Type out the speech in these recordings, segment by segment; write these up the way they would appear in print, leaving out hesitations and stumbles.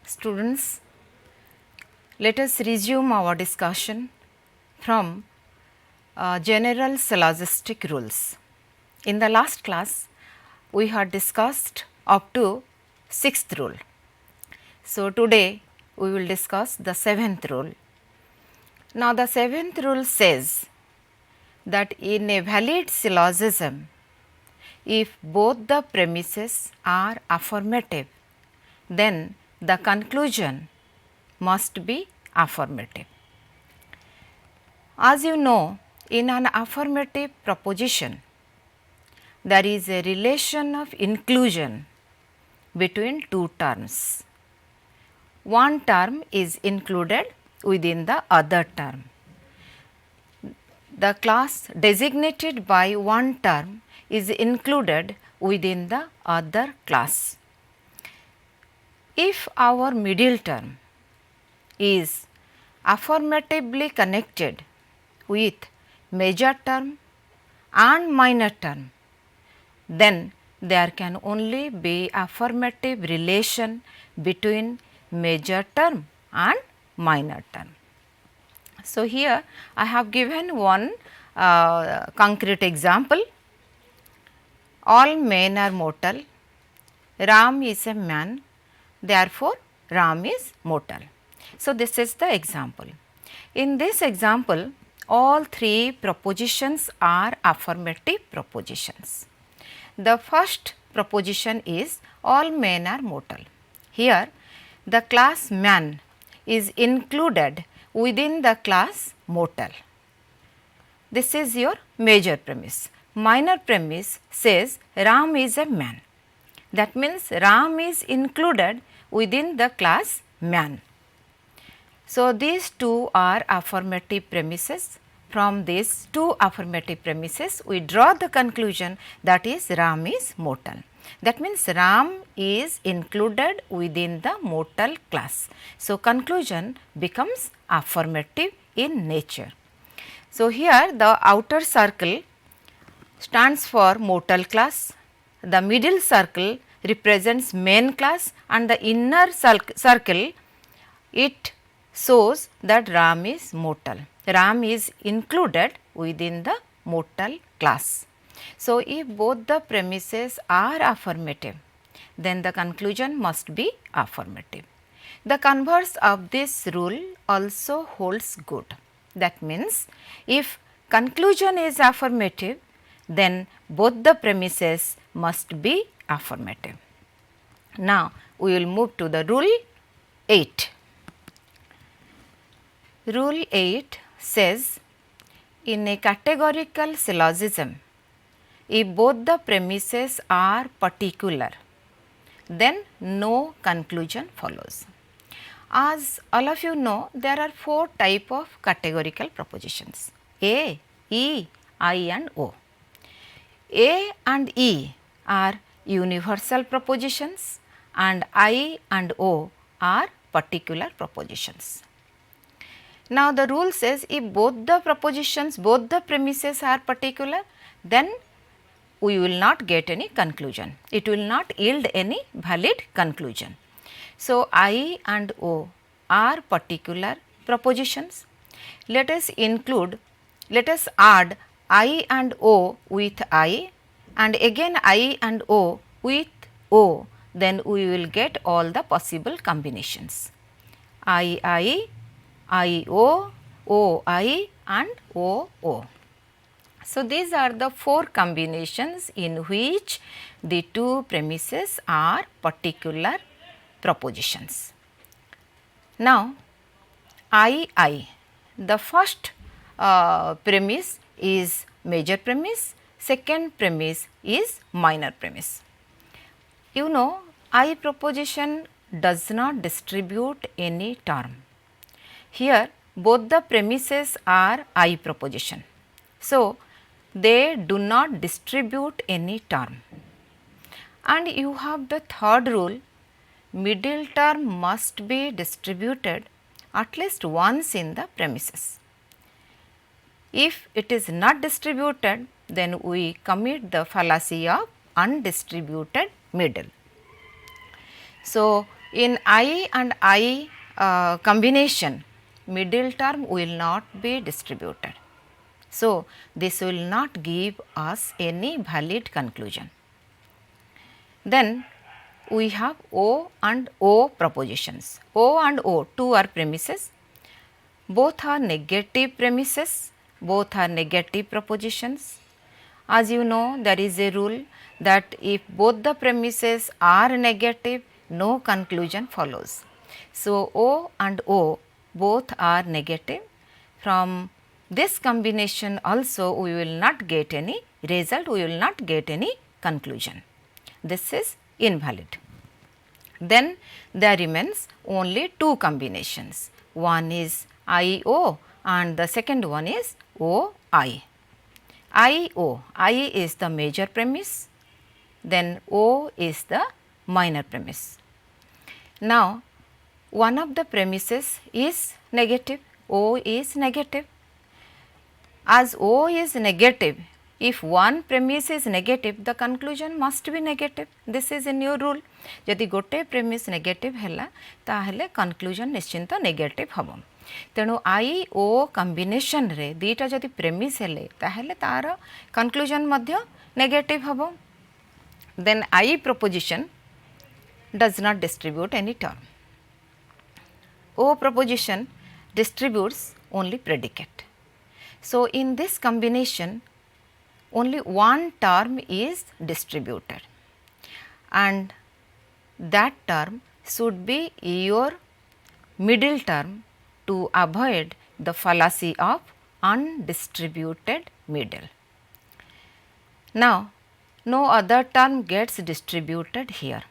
Students, let us resume our discussion from general syllogistic rules. In the last class, we had discussed up to 6th rule. So, today we will discuss the 7th rule. Now, the 7th rule says that in a valid syllogism, if both the premises are affirmative, then the conclusion must be affirmative. As you know, in an affirmative proposition, there is a relation of inclusion between two terms. One term is included within the other term. The class designated by one term is included within the other class. If our middle term is affirmatively connected with major term and minor term, then there can only be affirmative relation between major term and minor term. So, here I have given one concrete example. All men are mortal, Ram is a man, therefore, Ram is mortal. So, this is the example. In this example, all three propositions are affirmative propositions. The first proposition is all men are mortal. Here, the class man is included within the class mortal. This is your major premise. Minor premise says Ram is a man. That means Ram is included within the class man. So, these two are affirmative premises. From these two affirmative premises, we draw the conclusion that is Ram is mortal. That means Ram is included within the mortal class. So, conclusion becomes affirmative in nature. So, here the outer circle stands for mortal class, the middle circle represents main class, and the inner circle it shows that Ram is mortal. Ram is included within the mortal class. So, if both the premises are affirmative, then the conclusion must be affirmative. The converse of this rule also holds good. That means, if conclusion is affirmative, then both the premises must be affirmative. Now, we will move to the rule 8. Rule 8 says, in a categorical syllogism, if both the premises are particular, then no conclusion follows. As all of you know, there are 4 types of categorical propositions: A, E, I and O. A and E are universal propositions and I and O are particular propositions. Now, the rule says if both the propositions, both the premises are particular, then we will not get any conclusion. It will not yield any valid conclusion. So, I and O are particular propositions. Let us add I and O with I and again I and O with O, then we will get all the possible combinations: I, O, I and O. So, these are the 4 combinations in which the two premises are particular propositions. Now, I, the first premise is major premise, second premise is minor premise. You know, I proposition does not distribute any term. Here both the premises are I proposition. So, they do not distribute any term. And you have the third rule, middle term must be distributed at least once in the premises. If it is not distributed, then we commit the fallacy of undistributed middle. So, In I and I combination, middle term will not be distributed. So, this will not give us any valid conclusion. Then we have O and O propositions. O and O, two are premises, both are negative premises, both are negative propositions. As you know, there is a rule that if both the premises are negative, no conclusion follows. So, O and O both are negative. From this combination also we will not get any result, we will not get any conclusion. This is invalid. Then there remains only two combinations. One is IO and the second one is OI. IO, I is the major premise, then O is the minor premise. Now, one of the premises is negative, O is negative. As O is negative, if one premise is negative, the conclusion must be negative. This is a new rule. यदि गोटे premise negative हैला ताहले conclusion निश्चिंत negative हबो. तेणु I O combination रे दीटा जदि premise हेले ताहले तार conclusion मध्य negative हबो. Then I proposition does not distribute any term. O proposition distributes only predicate. So, in this combination only one term is distributed and that term should be your middle term to avoid the fallacy of undistributed middle. Now, no other term gets distributed here.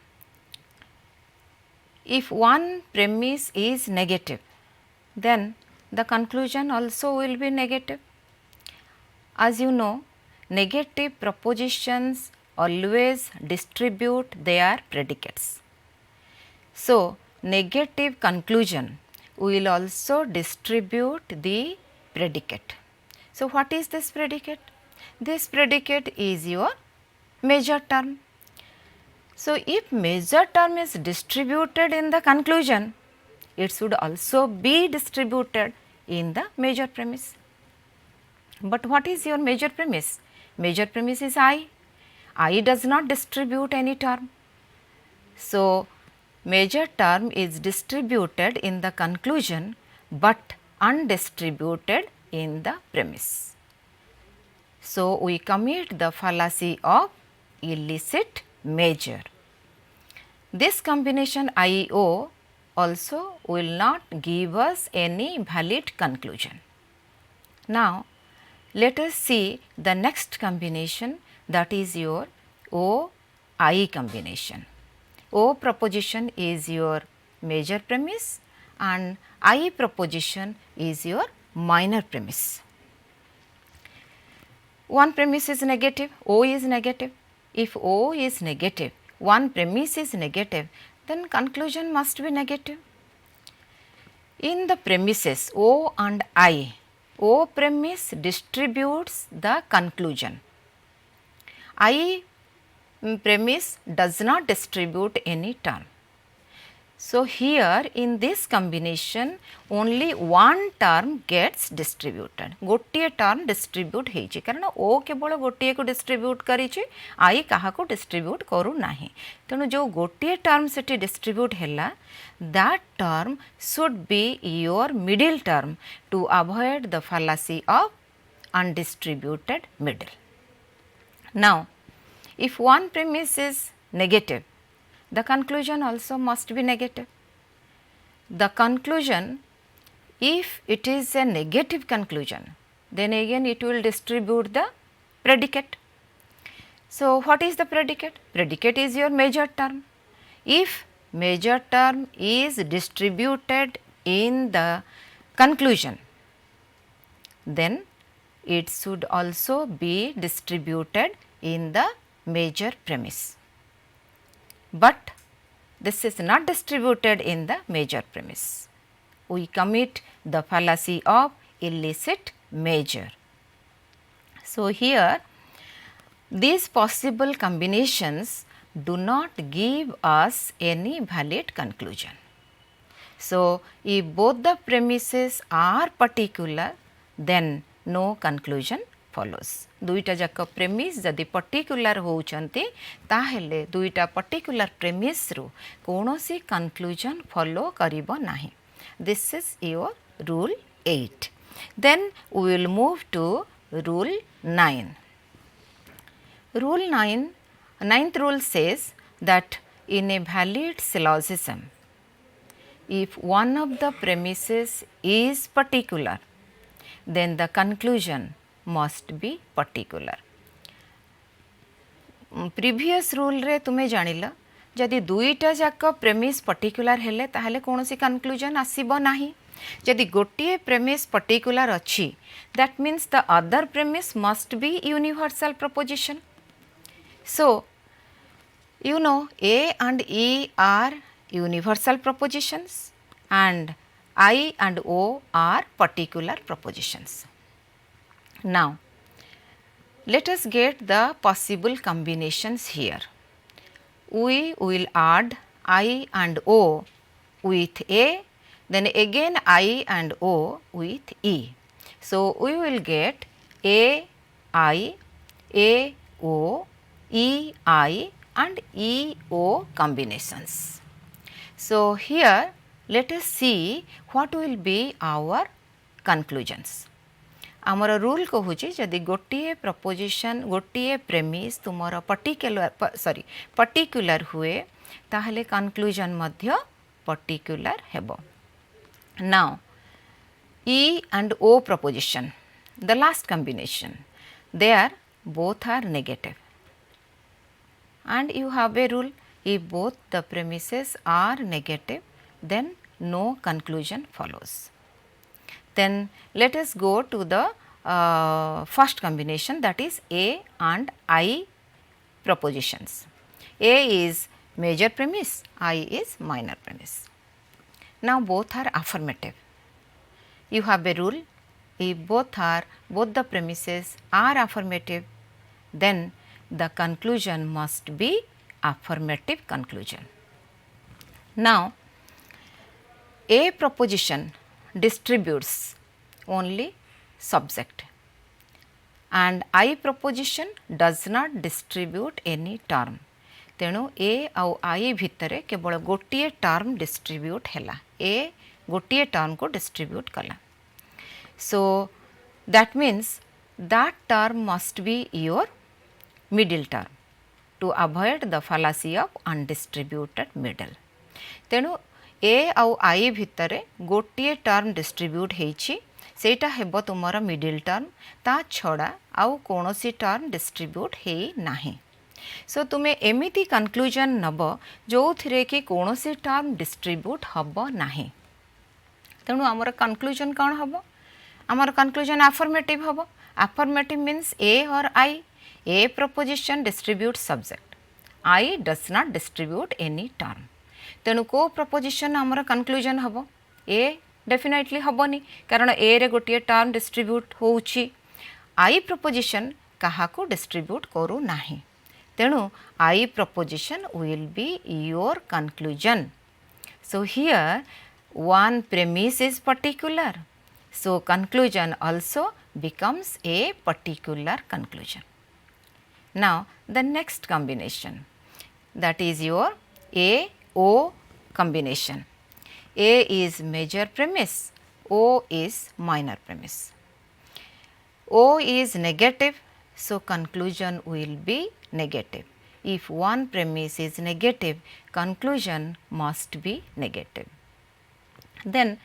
If one premise is negative, then the conclusion also will be negative. As you know, negative propositions always distribute their predicates. So, negative conclusion will also distribute the predicate. So, what is this predicate? This predicate is your major term. So, if major term is distributed in the conclusion, it should also be distributed in the major premise. But what is your major premise? Major premise is I. I does not distribute any term. So, major term is distributed in the conclusion, but undistributed in the premise. So, we commit the fallacy of illicit measure. This combination IO also will not give us any valid conclusion. Now, let us see the next combination, that is your OI combination. O proposition is your major premise and I proposition is your minor premise. One premise is negative, O is negative. If O is negative, one premise is negative, then conclusion must be negative. In the premises O and I, O premise distributes the conclusion. I premise does not distribute any term. So, here in this combination only one term gets distributed. गोटिए term distribute ହେଇଛି କାରଣ O केवल गोटिए को distribute କରିଛି, I काहा को distribute करू नाही. तेणु जो गोटिए term सेठी distribute ହେଲା, that term should be your middle term to avoid the fallacy of undistributed middle. Now, if one premise is negative, the conclusion also must be negative. The conclusion, if it is a negative conclusion, then again it will distribute the predicate. So, what is the predicate? Predicate is your major term. If major term is distributed in the conclusion, then it should also be distributed in the major premise. But this is not distributed in the major premise. We commit the fallacy of illicit measure. So, here these possible combinations do not give us any valid conclusion. So, if both the premises are particular, then no conclusion follows. दुईटा जाक premise जदि particular होउचंती ताहेले दुईटा particular premise रु कोनोसी conclusion follow करिबो नाही. This is your rule 8. Then we will move to rule 9. Rule 9, ninth rule says that in a valid syllogism, if one of the premises is particular, then the conclusion must be particular. Previous rule रे तुम्हें जानिला जदि दुईटा जाक premise particular हेले ताहले कोनोसी conclusion आसीबो नाही. जदि गोटिए प्रेमिस पर्टिकुलर अछि that means the other premise must be universal proposition. So, you know A and E are universal propositions and I and O are particular propositions. Now, let us get the possible combinations here. We will add I and O with A, then again I and O with E. So, we will get A I, A O, E I and E O combinations. So, here let us see what will be our conclusions. आमर rule कहूँ जदि गोटे preposition गोटे premise तुमर particular हुए ताहले conclusion मध्य particular हेबो. Now E and O proposition, the last combination, there both are negative, and you have a rule, if both the premises are negative then no conclusion follows. Then let us go to the first combination, that is A and I propositions. A is major premise, I is minor premise. Now both are affirmative. You have a rule, if both the premises are affirmative, then the conclusion must be affirmative conclusion. Now, A proposition distributes only subject and I proposition does not distribute any term. तेणु A आउ I भितरे केवल गोटे term distribute हैला. A गोटे term को distribute कला. So, that means that term must be your middle term to avoid the fallacy of undistributed middle. तेणु A आउ I भितरे गोटे टर्म डिस्ट्रीब्यूट हेछि सेटा हेबो तुमर मिडिल टर्म, ता छड़ा आउ कोनोसी टर्म डिस्ट्रीब्यूट हेई नाही. सो तुमे एमिति कंक्लूजन नब जो थिरे कि कोनोसी टर्म डिस्ट्रीब्यूट हबो नाही. तेणु आमर कंक्लूजन कौन हबो? आमर कंक्लूजन अफर्मेटिव हबो. अफर्मेटिव मीन्स A और I. A proposition distribute subject, I does not distribute any term. तेणु को प्रपोजिशन आमर कंक्लूजन हबो? A डेफिनेटली हबनी, कारण A रे गोटे टर्म डिस्ट्रीब्यूट होउछि. I प्रपोजिशन काहाको डिस्ट्रीब्यूट करू नाही. तेणु I proposition will be your conclusion. So, here one premise is particular. So, conclusion also becomes a particular conclusion. Now, the next combination, that is your A O combination. A is major premise, O is minor premise. O is negative, so conclusion will be negative. If one premise is negative, conclusion must be negative. Then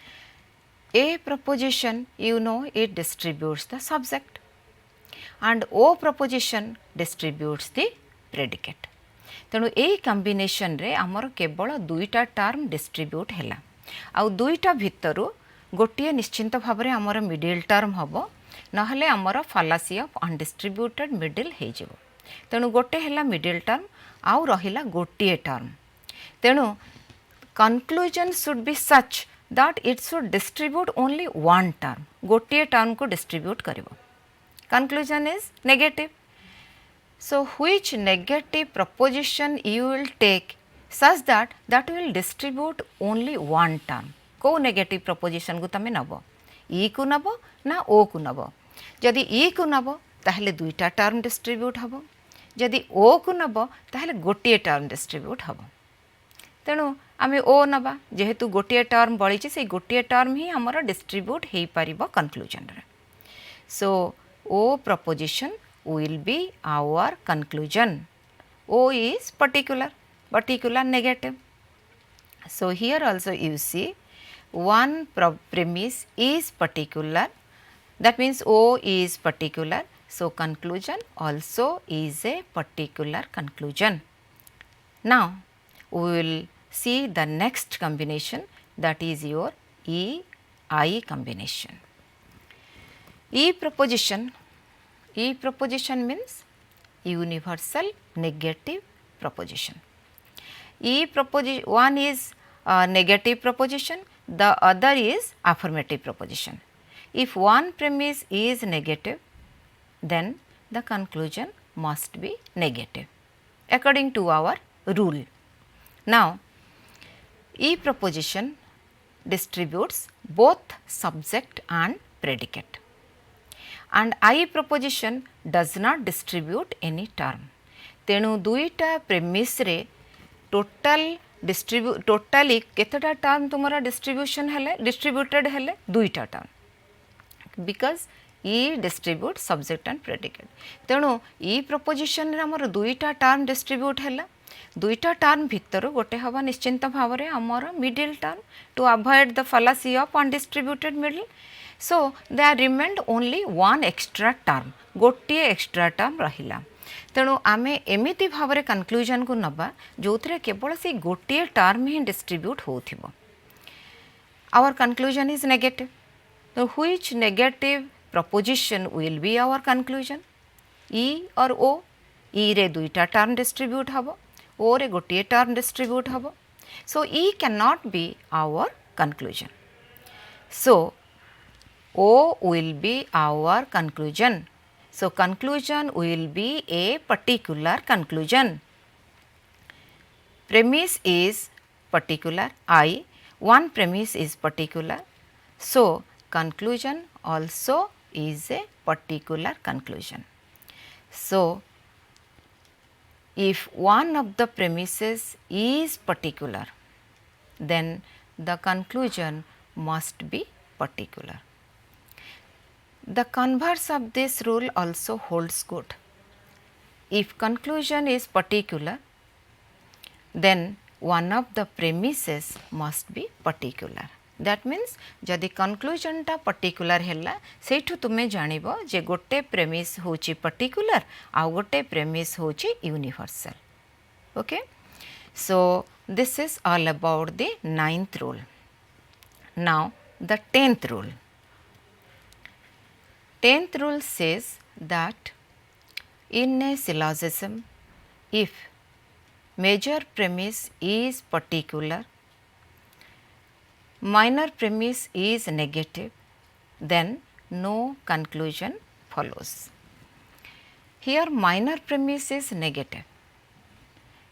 A proposition, you know, it distributes the subject and O proposition distributes the predicate. तेणु यही combination रे आमर केवल दुईटा term distribute हैला. आउ दुईटा भितरु गोटे निश्चिंत भाव में आमर मिडिल टर्म हम नहले आमर फालासी ऑफ अनडिस्ट्रीब्यूटेड मिडिल हो जिवो. तेणु गोटे हैला मिडिल टर्म आउ रहिला गोटे टर्म. तेणु conclusion should be such that it should distribute only one term. गोटे टर्म को डिस्ट्रीब्यूट करिवो. Conclusion is negative. So, which negative proposition you will take such that that will distribute only one term? को negative proposition को तमे नब E को नब ना O को नब जदि E को नब ताहले दुईटा टर्म डिस्ट्रीब्यूट हबो जदि O को नब ताहले गोटिए टर्म डिस्ट्रीब्यूट हबो तेणु आमे O नबा जेहेतु गोटिए टर्म बड़ी से गोटिए टर्म ही हमर डिस्ट्रीब्यूट हो पारिबो कंक्लूजन रे सो O proposition will be our conclusion. O is particular negative. So, here also you see one premise is particular, that means O is particular. So, conclusion also is a particular conclusion. Now, we will see the next combination, that is your E-I combination. E proposition means universal negative proposition. One is negative proposition, the other is affirmative proposition. If one premise is negative, then the conclusion must be negative according to our rule. Now, E proposition distributes both subject and predicate, and I proposition does not distribute any term. तेणु दुईटा premise रे totally केतटा term तुमरा distribution हेले distributed हेले दुईटा term because E distribute subject and predicate तेणु ई proposition रे हमर दुईटा टर्म डिस्ट्रीब्यूट हेला दुईटा टर्म भितर गोटे हवा निश्चिंत भाव रे हमर middle term to avoid the fallacy of undistributed middle so there remained only one extra term गोटे एक्स्ट्रा टर्म रहिला तेणु आमे एमिति भावरे कंक्लूजन को नबा जोथरे केवल से गोटे टर्म ही डिस्ट्रीब्यूट होथिबो आवर कंक्लूजन इज नेगेटिव तो which negative proposition will be our conclusion E or O ई रे दुईटा टर्म डिस्ट्रीब्यूट हबो ओ रे गोटे टर्म डिस्ट्रीब्यूट हबो so E can not be our conclusion so O will be our conclusion. So, conclusion will be a particular conclusion. Premise is particular I, one premise is particular. So, conclusion also is a particular conclusion. So, if one of the premises is particular, then the conclusion must be particular. The converse of this rule also holds good. If conclusion is particular, then one of the premises must be particular. That means जदि conclusion टा particular हैला सेठु तुमे जानिबो जे गोटे premise होची particular आ गोटे premise होची universal. Okay? So, this is all about the 9th rule. Now, the 10th rule. 10th rule says that in a syllogism, if major premise is particular, minor premise is negative, then no conclusion follows. Here minor premise is negative.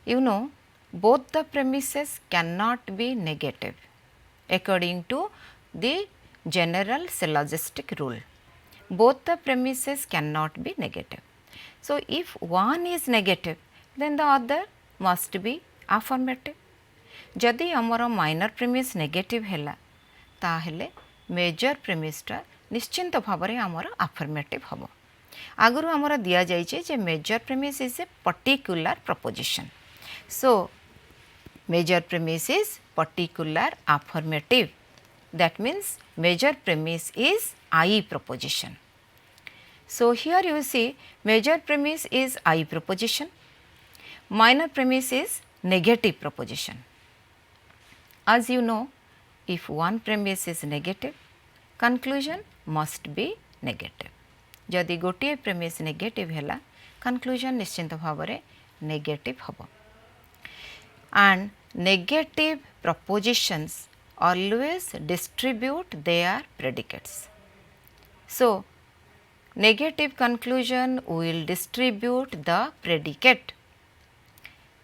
You know, both the premises cannot be negative according to the general syllogistic rule. Both the premises cannot be negative. So, if one is negative, then the other must be affirmative. जदि हमर minor premise negative हैला ताहेले major प्रेमिसटा निश्चिंत भावरे हमर affirmative हबो आगरु हमर दिया जाइछे जे major premise is a particular proposition so major premise is particular affirmative that means major premise is I proposition. So, here you see major premise is I proposition, minor premise is negative proposition. As you know, if one premise is negative, conclusion must be negative. जदि गोटे premise negative हैला conclusion निश्चिंत Bhavre negative हबो. And negative propositions always distribute their predicates. So, negative conclusion will distribute the predicate.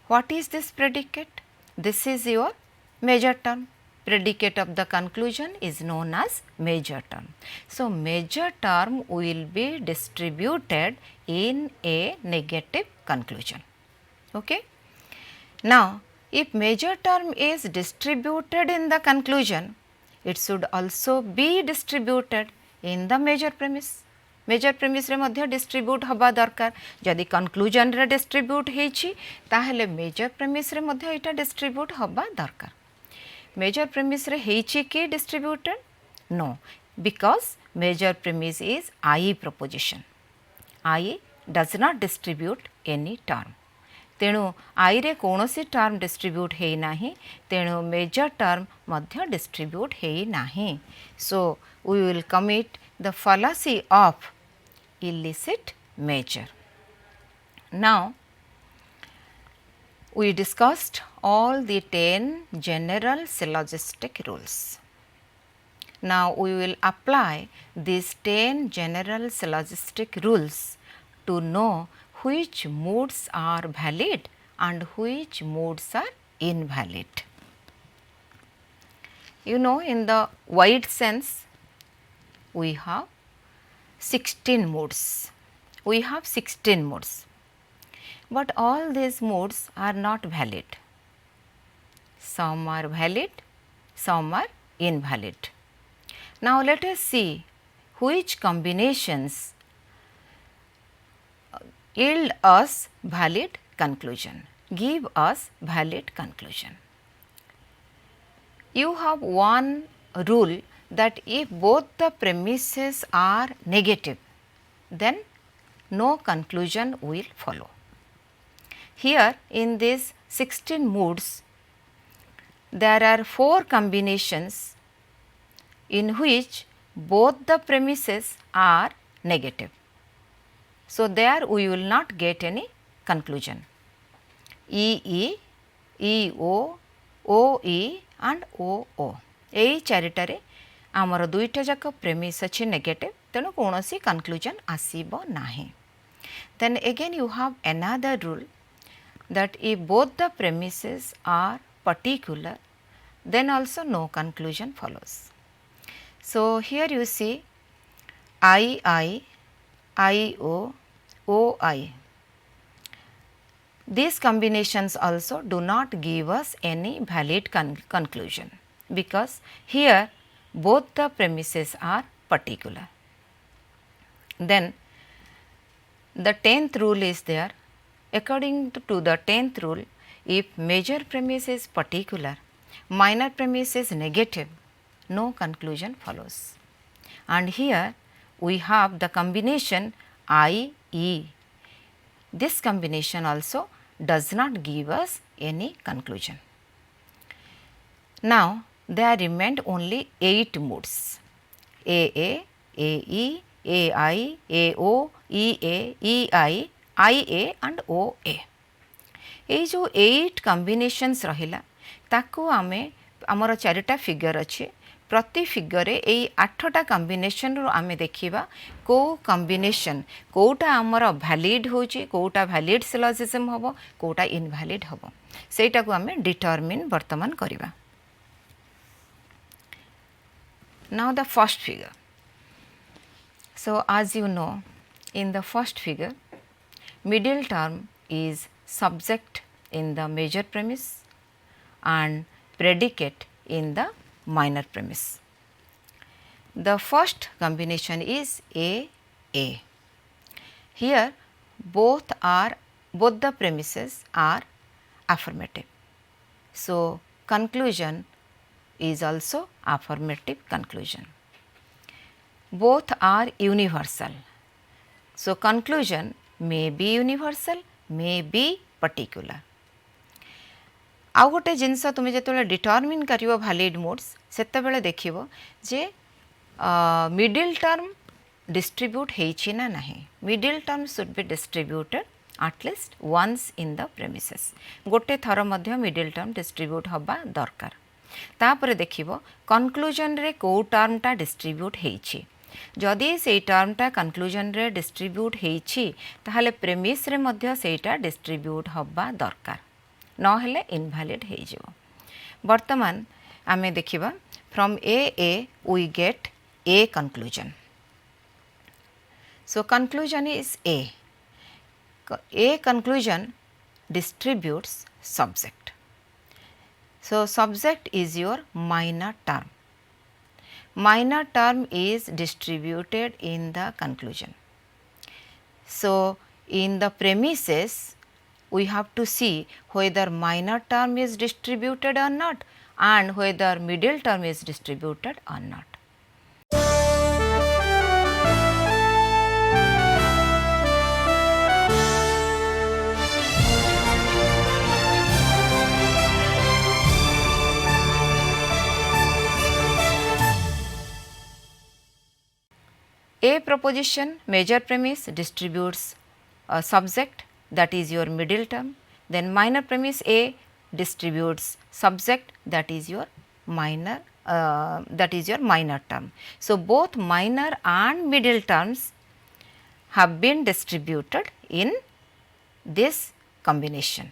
What is this predicate? This is your major term. Predicate of the conclusion is known as major term. So, major term will be distributed in a negative conclusion. Okay? Now, if major term is distributed in the conclusion, it should also be distributed in the major premise. Major premise रे मध्य distribute हवा दरकार जदि conclusion रे distribute हेछि ताहेले major premise रे मध्य एटा डिस्ट्रीब्यूट हवा दरकार मेजर प्रेमिस रे हेछि कि distributed no because major premise is I proposition I does not distribute any term तेणु आई रे कौनसी टर्म डिस्ट्रीब्यूट है नाही तेणु मेजर टर्म मध्य डिस्ट्रीब्यूट है नाही so we will commit the fallacy of illicit measure. Now, we discussed all the 10 general syllogistic rules. Now, we will apply these 10 general syllogistic rules to know which moods are valid and which moods are invalid. You know, in the wide sense, we have 16 moods. We have 16 moods, but all these moods are not valid. Some are valid, some are invalid. Now, let us see which combinations yield us valid conclusion, give us valid conclusion. You have one rule that if both the premises are negative, then no conclusion will follow. Here in these 16 moods, there are 4 combinations in which both the premises are negative. So, there we will not get any conclusion. EE, EO, OE and OO. यही चारिटारे आमर दुईटा जाक premise अच्छी negative तेणु कौन सी conclusion आसीब नाही. Then again you have another rule that if both the premises are particular, then also no conclusion follows. So, here you see II, IO, OI. These combinations also do not give us any valid conclusion because here both the premises are particular. Then the 10th rule is there. According to the 10th rule, if major premise is particular, minor premise is negative, no conclusion follows. And here we have the combination IE. This combination also does not give us any conclusion. Now, there remained only 8 moods AA, AE, AI, AO, EA, EI, IA and OA. ये जो 8 combinations रहिला ताको आमे आमर 4टा figure अच्छे प्रति figure A 8टा combination रो आमे देखिबा को कॉम्बिनेशन कोटा आमर वैलिड होची कोटा वैलिड सिलोजिज्म हबो कोटा इनवैलिड हबो सेटा को आमे डिटरमिन वर्तमान करिबा. Now, the first figure. So, as you know, in the first figure, middle term is subject in the major premise and predicate in the minor premise. The first combination is AA. Here, both the premises are affirmative. So, conclusion is also affirmative conclusion. Both are universal. So, conclusion may be universal, may be particular. आउ गोटे जिनस तुम्हें जो determine कर valid modes से देखिबो जे middle term distribute होइछि ना नहीं. Middle term should be distributed at least once in the premises. गोटे थर मध्य मिडिल टर्म डिस्ट्रीब्यूट हवा दरकार. तापर देखिबो कंक्लूजन रे को टर्मटा डिस्ट्रीब्यूट हेछि जदि से टर्मटा कंक्लूजन रे डिस्ट्रीब्यूट हेछि ताहले प्रेमिस रे मध्य सेटा डिस्ट्रीब्यूट हबा दरकार न हेले इनवैलिड हे जिवो। वर्तमान आमे देखिबा from A we get a conclusion. So conclusion is A. A conclusion distributes subject. So subject is your minor term. Minor term is distributed in the conclusion. So in the premises we have to see whether minor term is distributed or not and whether middle term is distributed or not. A proposition major premise distributes a subject, that is your middle term, then minor premise A distributes subject, that is your minor term. So both minor and middle terms have been distributed in this combination.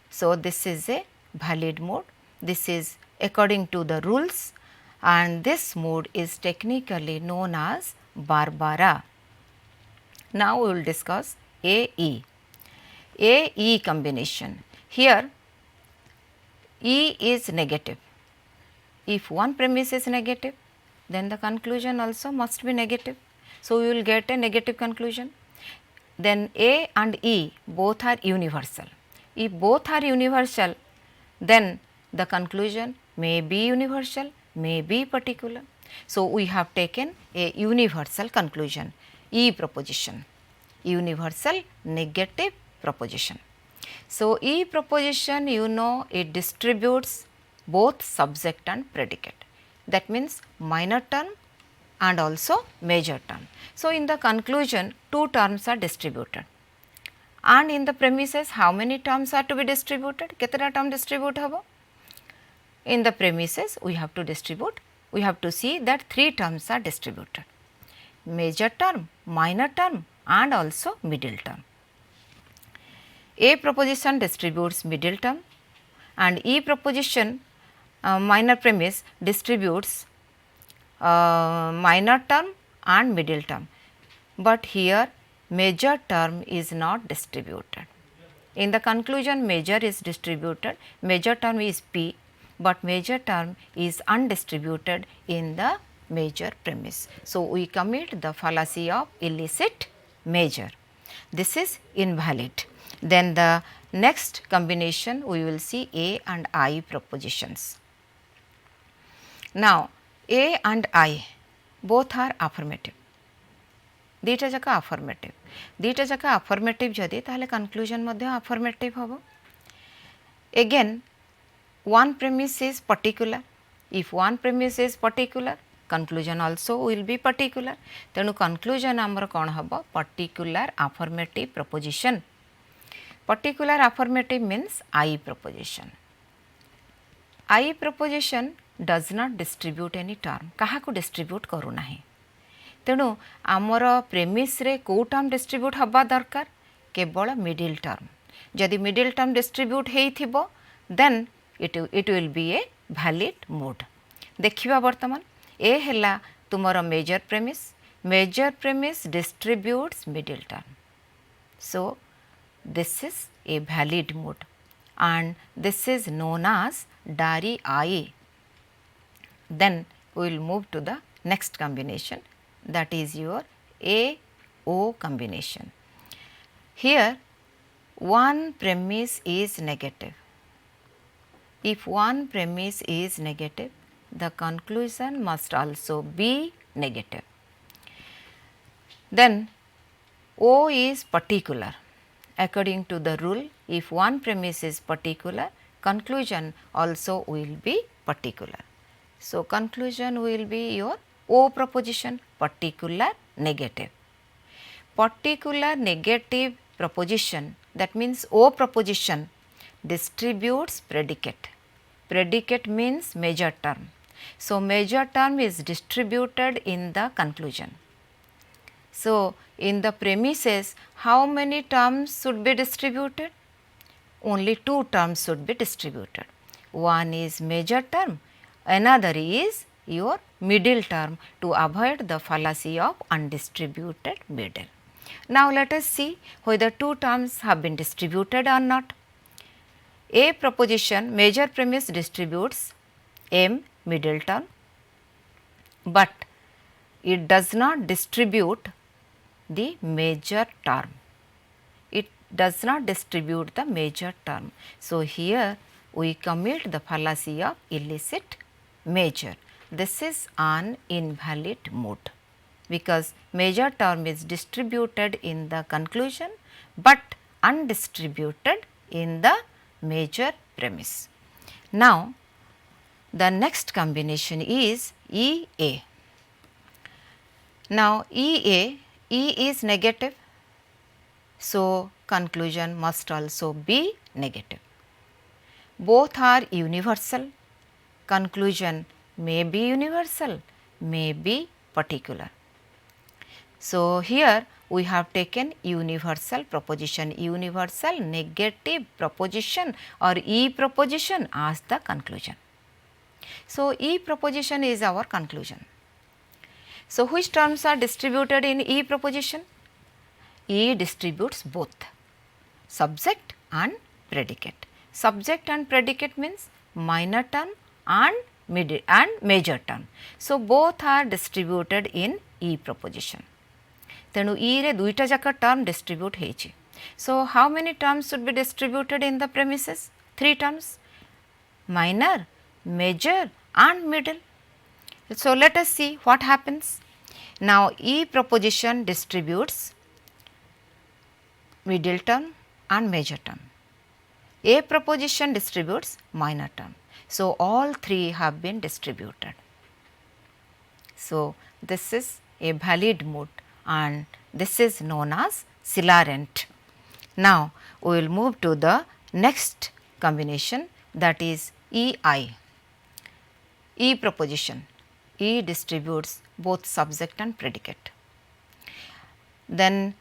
So this is a valid mode. This is according to the rules, and this mode is technically known as Barbara. Now we will discuss AE. AE combination. Here E is negative. If one premise is negative, then the conclusion also must be negative. So we will get a negative conclusion. Then A and E both are universal. If both are universal, then the conclusion may be universal, may be particular. So we have taken a universal conclusion, E proposition, universal negative proposition. So E proposition, you know, it distributes both subject and predicate. That means minor term and also major term. So in the conclusion, two terms are distributed. And in the premises, how many terms are to be distributed? Ketana term distribute habo? In the premises, we have to distribute. We have to see that three terms are distributed: major term, minor term and also middle term. A proposition distributes middle term and E proposition minor premise distributes minor term and middle term, but here major term is not distributed. In the conclusion, major is distributed, major term is P, but major term is undistributed in the major premise. So we commit the fallacy of illicit major. This is invalid. Then the next combination we will see A and I propositions. Now A and I both are affirmative. दीटा जाक affirmative. दीटा जाक affirmative जदि ताहले conclusion मध्य affirmative होबो. Again one premise is particular. If one premise is particular, conclusion also will be particular. तेणु conclusion आमर कौन हबो? Particular affirmative proposition. Particular affirmative means I proposition. I proposition does not distribute any term. कहा को distribute करू नाही. तेणु आमर प्रेमिस रे को टर्म डिस्ट्रीब्यूट हबा दरकार? केवल मिडिल टर्म. जदि मिडिल टर्म डिस्ट्रीब्यूट हेइथिबो, then it will be a valid mode. देखिबा वर्तमान ए हैला तुमर major premise distributes middle term. So this is a valid mode and this is known as Dari I. Then we will move to the next combination, that is your A-O combination. Here one premise is negative. If one premise is negative, the conclusion must also be negative. Then O is particular. According to the rule, if one premise is particular, conclusion also will be particular. So conclusion will be your O proposition, particular negative. Particular negative proposition, that means O proposition, distributes predicate. Predicate means major term. So, major term is distributed in the conclusion. So, in the premises, how many terms should be distributed? Only two terms should be distributed. One is major term, another is your middle term, to avoid the fallacy of undistributed middle. Now, let us see whether two terms have been distributed or not. A proposition major premise distributes M middle term, but it does not distribute the major term. It does not distribute the major term. So, here we commit the fallacy of illicit major. This is an invalid mode, because major term is distributed in the conclusion, but undistributed in the major premise. Now, the next combination is EA. Now, E is negative, so conclusion must also be negative. Both are universal, conclusion may be universal, may be particular. So, here we have taken universal proposition, universal negative proposition or E proposition as the conclusion. So, E proposition is our conclusion. So, which terms are distributed in E proposition? E distributes both subject and predicate. Subject and predicate means minor term and major term. So, both are distributed in E proposition. ତେଣୁ ରେ ଦୁଇଟା ଯାକ term distribute ହେଇଛି. So, how many terms should be distributed in the premises? 3 terms, minor, major and middle. So, let us see what happens. Now, E proposition distributes middle term and major term. A proposition distributes minor term. So, all three have been distributed. So, this is a valid mode and this is known as silarent. Now, we will move to the next combination, that is EI. E proposition. E distributes both subject and predicate. Then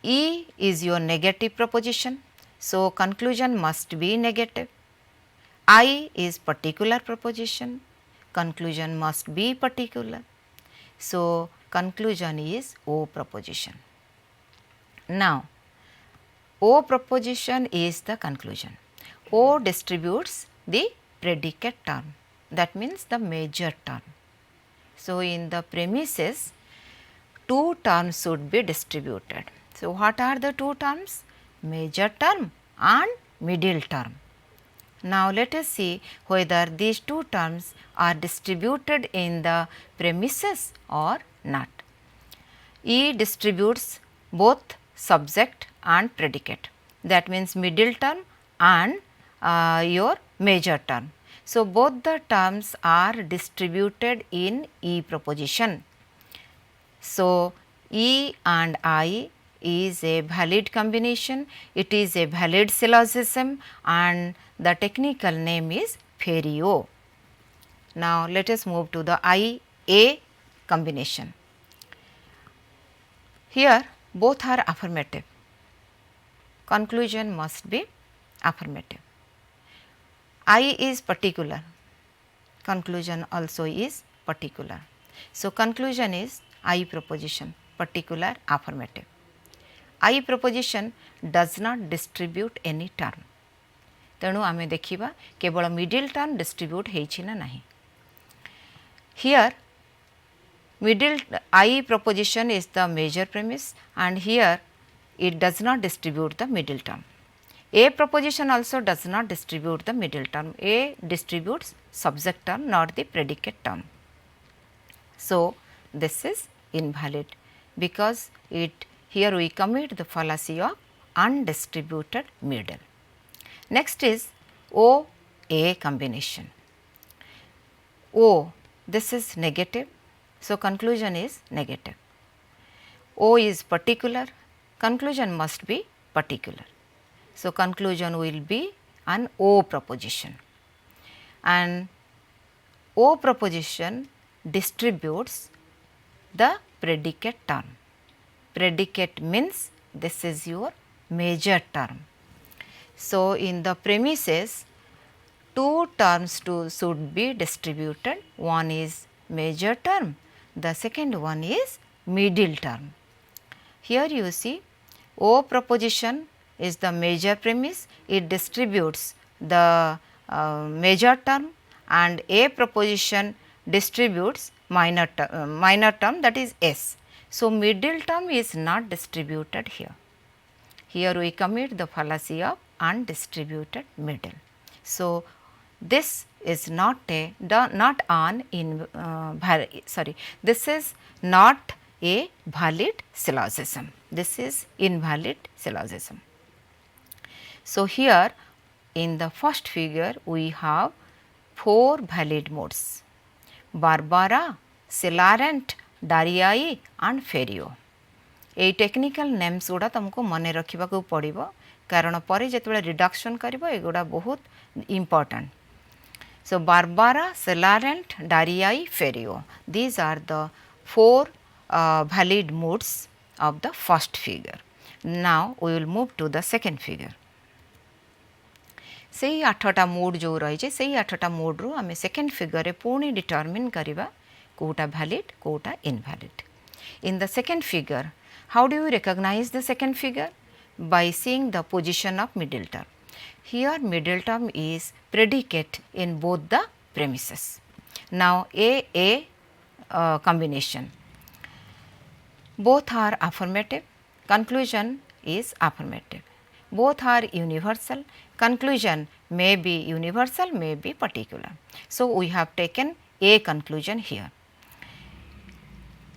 E is your negative proposition. So, conclusion must be negative. I is particular proposition, conclusion must be particular. So, conclusion is O proposition. Now, O proposition is the conclusion. O distributes the predicate term, that means the major term. So, in the premises, two terms should be distributed. So, what are the two terms? Major term and middle term. Now, let us see whether these two terms are distributed in the premises or not. E distributes both subject and predicate, that means middle term and your major term. So, both the terms are distributed in E proposition. So, E and I is a valid combination, it is a valid syllogism and the technical name is Ferio. Now, let us move to the IA combination. Here both are affirmative, conclusion must be affirmative. I is particular, conclusion also is particular. So, conclusion is I proposition, particular, affirmative. I proposition does not distribute any term. तेणु आमे देखिबा केवल middle term distribute हेछि ना नाही. Here middle I proposition is the major premise and here it does not distribute the middle term. A proposition also does not distribute the middle term. A distributes subject term, not the predicate term. So, this is invalid because here we commit the fallacy of undistributed middle. Next is OA combination. O, this is negative, so conclusion is negative. O is particular, conclusion must be particular. So, conclusion will be an O proposition and O proposition distributes the predicate term. Predicate means this is your major term. So, in the premises, two terms should be distributed. One is major term, the second one is middle term. Here you see O proposition is the major premise, it distributes the major term, and A proposition distributes minor term, that is S. So, middle term is not distributed here. Here we commit the fallacy of undistributed middle. So, this is not a this is not a valid syllogism. This is invalid syllogism. So, here in the first figure we have 4 valid modes: Barbara, Celarent, Dariai and Ferio. ये technical names गुड़ा तुमको मन रखा पड़ो, कारण पर जो reduction कर एगुड़ा बहुत important. So, Barbara, Celarent, Dariai, Ferio, these are the 4 valid modes of the first figure. Now, we will move to the second figure. से 8टा मोड जो रही से 8टा मोड रू आम सेकेंड फिगर पुणी डिटरमिन करवा कोटा वैलिड कोटा invalid. In the second figure, how do you recognize the second figure? By seeing the position of middle term. Here middle term is predicate in both the premises. Now A combination, both are affirmative, conclusion is affirmative. Both are universal, conclusion may be universal, may be particular. So, we have taken A conclusion here.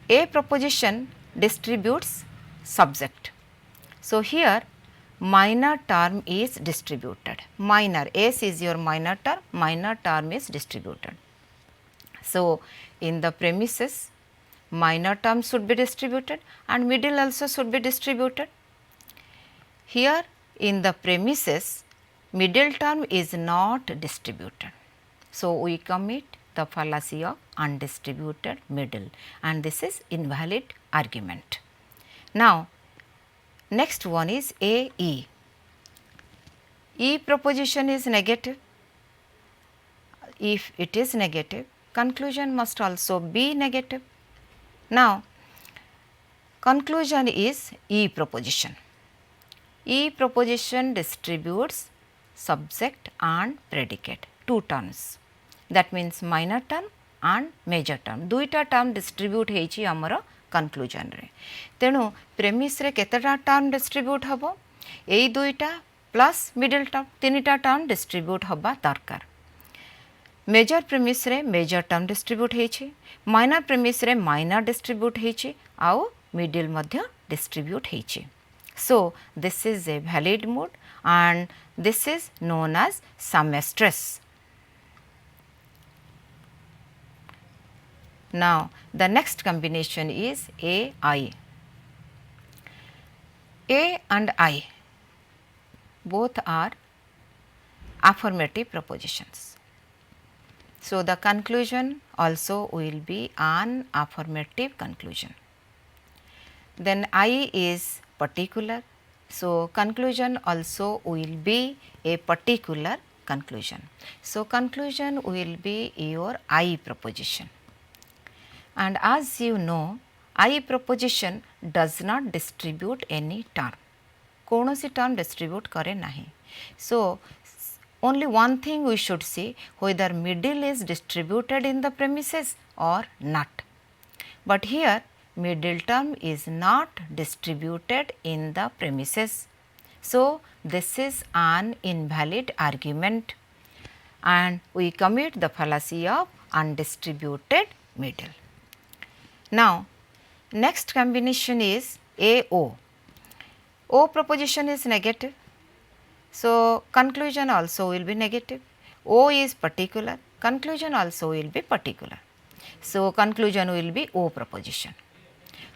A proposition distributes subject. So, here minor term is distributed, minor S is your minor term is distributed. So, in the premises minor term should be distributed and middle also should be distributed. Here in the premises middle term is not distributed. So, we commit the fallacy of undistributed middle and this is invalid argument. Now, next one is AE. E proposition is negative. If it is negative, conclusion must also be negative. Now, conclusion is E proposition. E proposition distributes subject and predicate, two terms. That means minor term and major term. दुईटा term distribute हेची आमर conclusion रे. तेणु premise रे केतेटा term distribute हबो? एई दुईटा plus middle term तीनिटा term distribute हबा दरकार. Major premise रे major term distribute हेची, minor premise रे minor distribute हेची, आउ middle मध्य distribute हेची. So, this is a valid mode and this is known as summastress. Now, the next combination is AI. A and I both are affirmative propositions. So, the conclusion also will be an affirmative conclusion. Then I is particular. So, conclusion also will be a particular conclusion. So, conclusion will be your I proposition. And as you know, I proposition does not distribute any term. कौनसी term distribute करे नहीं. So, only one thing we should see, whether middle is distributed in the premises or not. But here middle term is not distributed in the premises. So, this is an invalid argument and we commit the fallacy of undistributed middle. Now, next combination is AO. O proposition is negative. So, conclusion also will be negative. O is particular, conclusion also will be particular. So, conclusion will be O proposition.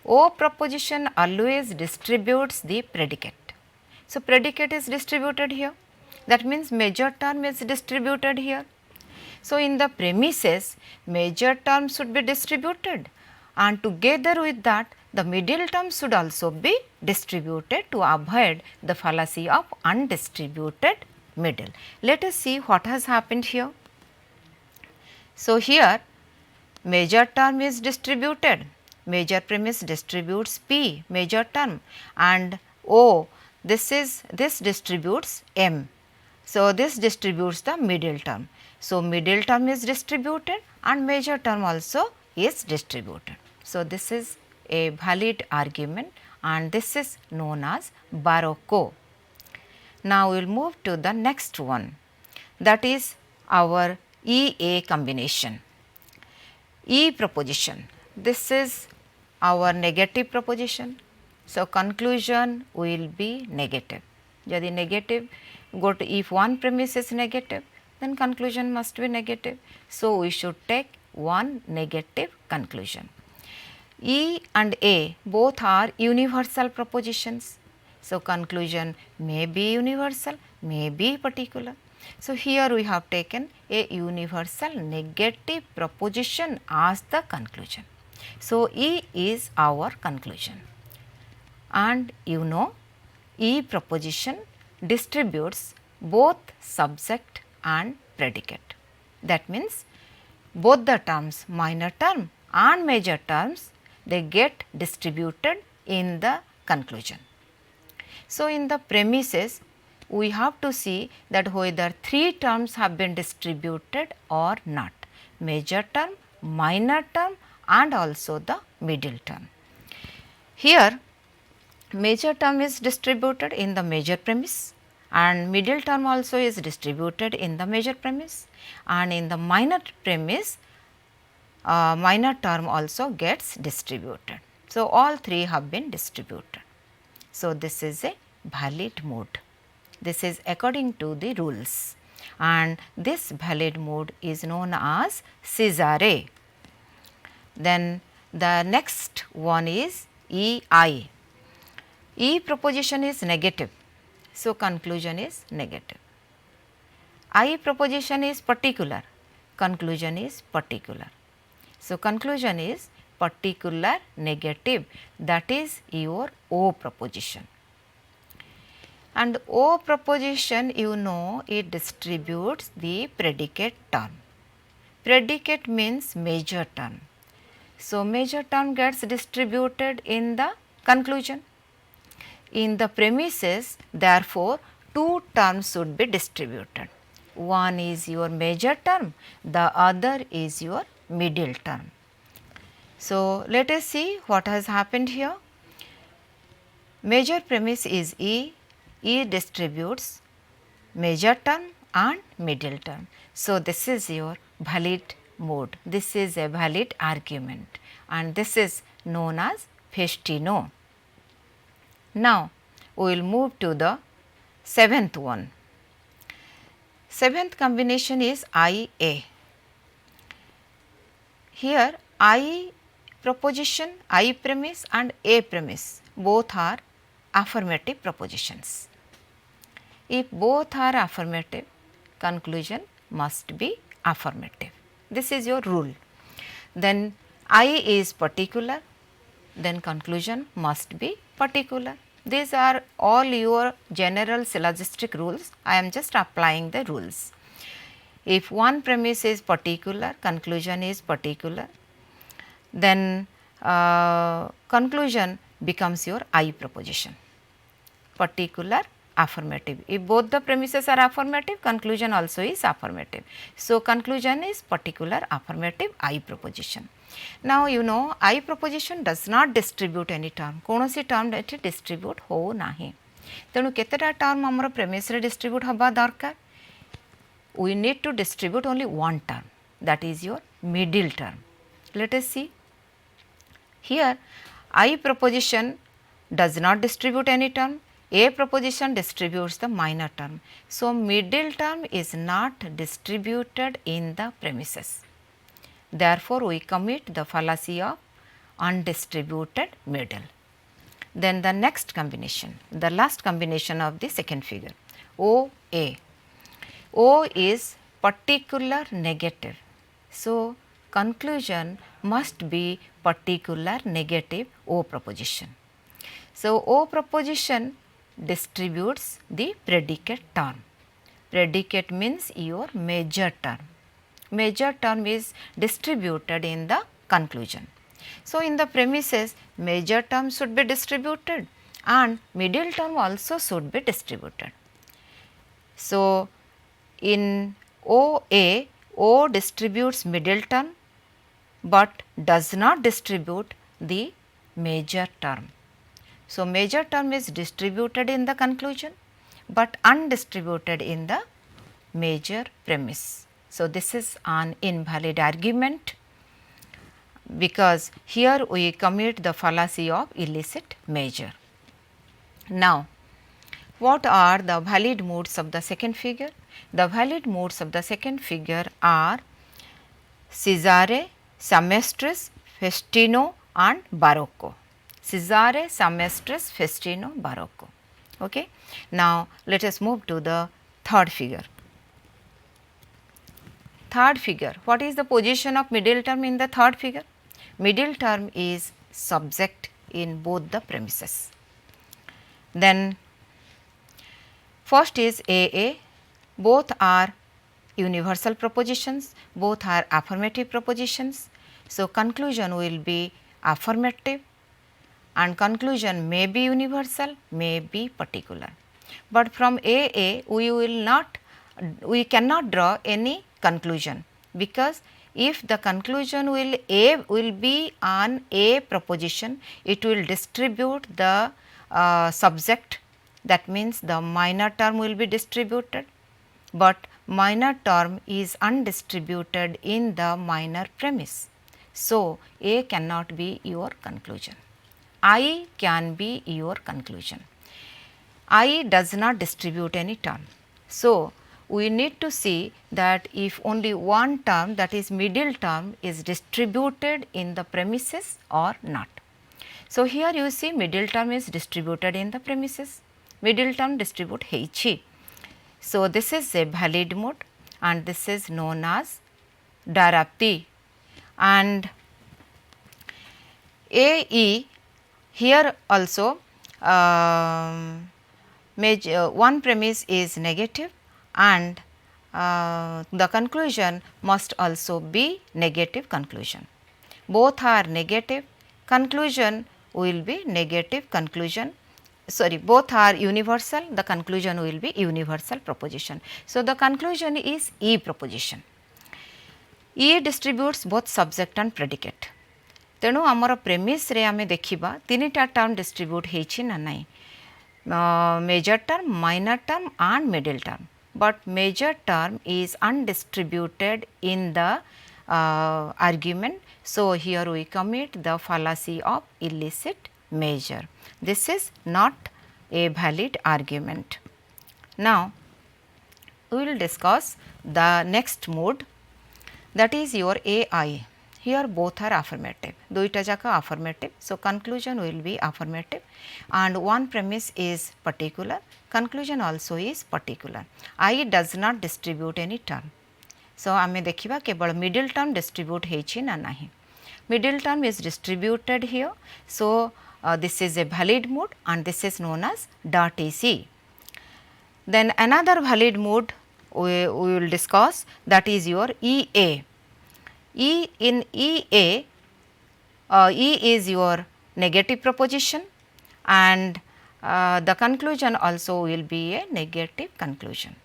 O proposition always distributes the predicate. So, predicate is distributed here, that means major term is distributed here. So, in the premises major term should be distributed, and together with that the middle term should also be distributed to avoid the fallacy of undistributed middle. Let us see what has happened here. So, here major term is distributed, major premise distributes P major term, and O this distributes M. So, this distributes the middle term. So, middle term is distributed and major term also is distributed. So, this is a valid argument and this is known as Barocco. Now, we will move to the next one, that is our EA combination. E proposition, this is our negative proposition. So, conclusion will be negative. Yadi negative, if one premise is negative, then conclusion must be negative. So, we should take one negative conclusion. E and A both are universal propositions. So, conclusion may be universal, may be particular. So, here we have taken a universal negative proposition as the conclusion. So, E is our conclusion, and you know E proposition distributes both subject and predicate. That means, both the terms minor term and major terms they get distributed in the conclusion. So, in the premises we have to see that whether three terms have been distributed or not, major term, minor term and also the middle term. Here major term is distributed in the major premise and middle term also is distributed in the major premise, and in the minor premise minor term also gets distributed. So, all three have been distributed. So, this is a valid mode. This is according to the rules, and this valid mode is known as Cesare. Then the next one is EI. E proposition is negative. So, conclusion is negative. I proposition is particular, conclusion is particular. So, conclusion is particular negative, that is your O proposition. And O proposition, you know, it distributes the predicate term. Predicate means major term. So, major term gets distributed in the conclusion. In the premises, therefore, two terms should be distributed. One is your major term, the other is your middle term. So, let us see what has happened here. Major premise is E. E distributes major term and middle term. So, this is your valid mode. This is a valid argument, and this is known as Festino. Now, we will move to the seventh one. Seventh combination is IA. Here I proposition, I premise and A premise both are affirmative propositions. If both are affirmative, conclusion must be affirmative. This is your rule. Then I is particular, then conclusion must be particular. These are all your general syllogistic rules. I am just applying the rules. If one premise is particular, conclusion is particular, then conclusion becomes your I proposition, particular affirmative. If both the premises are affirmative, conclusion also is affirmative. So, conclusion is particular affirmative I proposition. Now, you know I proposition does not distribute any term, कौनसी term एठी distribute हो नाही. तेणु केतेटा term हमर premise रे distribute हबा दरकार. We need to distribute only one term, that is your middle term. Let us see. Here I proposition does not distribute any term, A proposition distributes the minor term. So, middle term is not distributed in the premises. Therefore, we commit the fallacy of undistributed middle. Then the next combination, the last combination of the second figure, OA. O is particular negative. So, conclusion must be particular negative O proposition. So, O proposition distributes the predicate term. Predicate means your major term. Major term is distributed in the conclusion. So, in the premises major term should be distributed and middle term also should be distributed. So, in OA, O distributes middle term, but does not distribute the major term. So, major term is distributed in the conclusion, but undistributed in the major premise. So, this is an invalid argument, because here we commit the fallacy of illicit measure. Now, what are the valid modes of the second figure? The valid modes of the second figure are Cesare, Semestris, Festino and Barocco. Cesare, Semestris, Festino, Barocco. Okay. Now, let us move to the third figure. Third figure, what is the position of middle term in the third figure? Middle term is subject in both the premises. Then first is AA, both are universal propositions, both are affirmative propositions. So, conclusion will be affirmative and conclusion may be universal, may be particular. But from AA we cannot draw any conclusion, because if the conclusion will be an A proposition, it will distribute the subject, that means the minor term will be distributed, but minor term is undistributed in the minor premise. So, A cannot be your conclusion, I can be your conclusion. I does not distribute any term. So, we need to see that if only one term, that is middle term, is distributed in the premises or not. So, here you see middle term is distributed in the premises, middle term distribute heichi. So, this is a valid mode and this is known as Darapti. And AE, here also one premise is negative and the conclusion must also be negative conclusion. Both are negative, conclusion will be negative conclusion, sorry, both are universal, the conclusion will be universal proposition. So, the conclusion is E proposition. E distributes both subject and predicate. तेणु आमर premise रे आमे देखिबा तीनटा term distribute हेछि ना नाही, major term, minor term and middle term, but major term is undistributed in the argument. So, here we commit the fallacy of illicit measure. This is not a valid argument. Now, we will discuss the next mode, that is your AI. Here both are affirmative, duita jaka affirmative. So, conclusion will be affirmative and one premise is particular, conclusion also is particular. I does not distribute any term. So, आमे देखिबा केवल middle term distribute हेछि ना नाही. Middle term is distributed here. So, this is a valid mode and this is known as dirty C. Then another valid mode we will discuss, that is your EA. In EA, E is your negative proposition and the conclusion also will be a negative conclusion.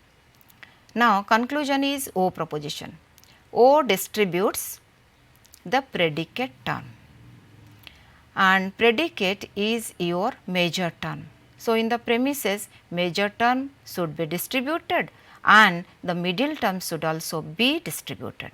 Now, conclusion is O proposition. O distributes the predicate term and predicate is your major term. So, in the premises major term should be distributed and the middle term should also be distributed.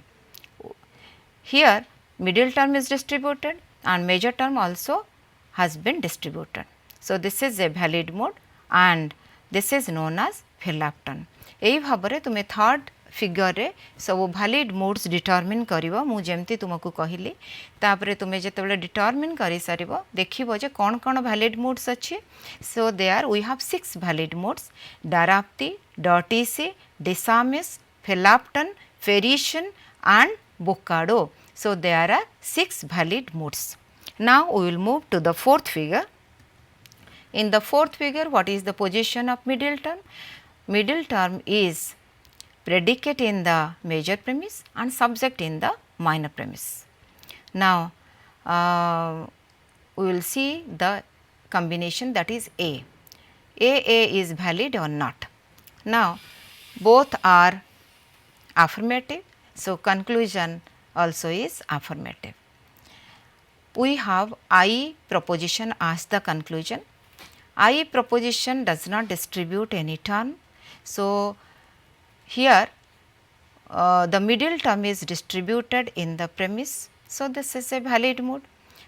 Here middle term is distributed and major term also has been distributed. So, this is a valid mode and this is known as Philapton. एई भाबरे तुमे third figure रे सब valid modes determine करिवो मु जेमती तुमको कहिली तापरे तुमे जेतेबेले determine करि सारिवो देखिबो जे कोन कोन valid modes अछि. So there we have 6 valid modes: Darapti, Dirty C, Disamiss, Phelapton, Ferrician and Boccado. So, there are 6 valid modes. Now, we will move to the fourth figure. In the fourth figure, what is the position of middle term? Middle term is predicate in the major premise and subject in the minor premise. Now, we will see the combination, that is A. A is valid or not. Now, both are affirmative. So, conclusion also is affirmative. We have I proposition as the conclusion. I proposition does not distribute any term. So, here the middle term is distributed in the premise. So, this is a valid mode.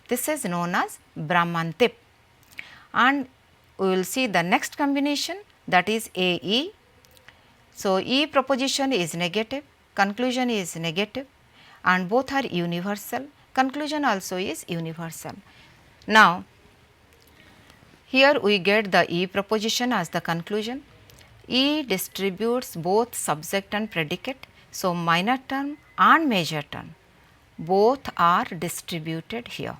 This is known as Brahmantip, and we will see the next combination, that is AE. So, E proposition is negative, conclusion is negative, and both are universal. Conclusion also is universal. Now, here we get the E proposition as the conclusion. E distributes both subject and predicate. So, minor term and major term both are distributed here.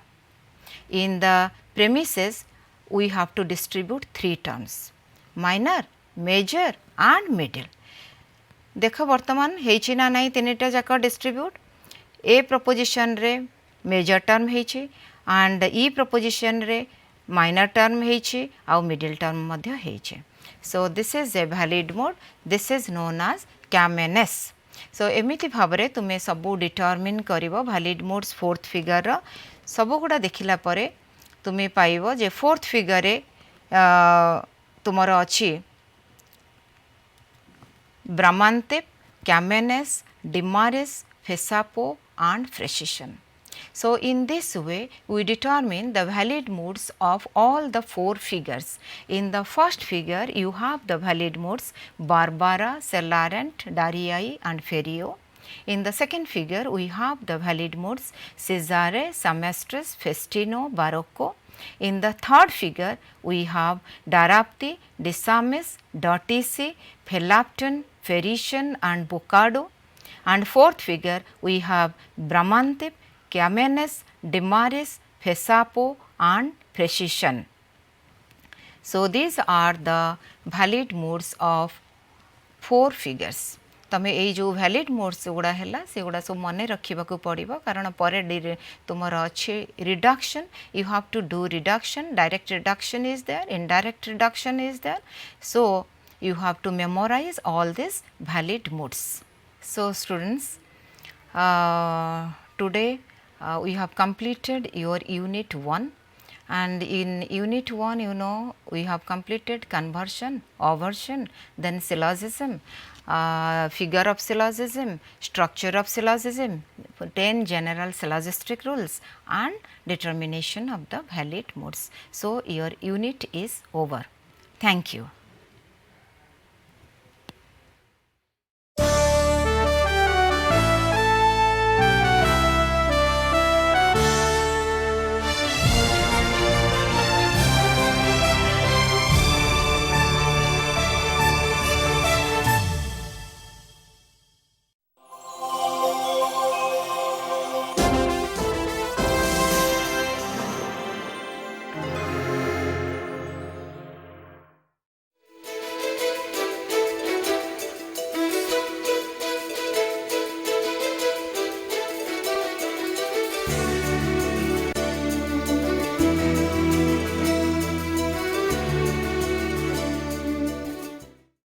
In the premises, we have to distribute 3 terms: minor, major and middle. देख वर्तमान हेची ना नहीं तीनटा जाक distribute. ए proposition रे major term हेची एंड ई प्रपोजिशन रे माइनर टर्म हेची आउ मिडिल टर्म मध्य हेची. So this is a valid mode. This is known as Camenes. So एमिति भाबरे तुमे सबु डिटरमिन करिवो वैलिड मोड्स फोर्थ फिगर रो सबु गुडा देखिला परे तुमे पाइबो जे फोर्थ फिगर रे तुमर अछि Brahmantip, Camennus, Demaris, Phesapo and Fresition. So, in this way we determine the valid modes of all the 4 figures. In the first figure you have the valid modes Barbara, Celarent, Darii and Ferio. In the second figure we have the valid modes Cesare, Semestris, Festino, Barocco. In the third figure we have Darapti, Disamis, Dotisi, Phelapton, Ferrician and Boccado, and fourth figure we have Brahmantip, Camennus, Demaris, Phesapo and Fresition. So, these are the valid modes of 4 figures. तमे ए जो valid modes गुड़ा है से गुड़ा सब मन रखा पड़ो कारण पर तुमर अच्छे reduction. You have to do reduction. Direct reduction is there, indirect reduction is there. So you have to memorize all these valid modes. So, students, today we have completed your unit 1, and in unit 1 you know we have completed conversion, aversion, then syllogism, figure of syllogism, structure of syllogism, 10 general syllogistic rules and determination of the valid modes. So, your unit is over. Thank you.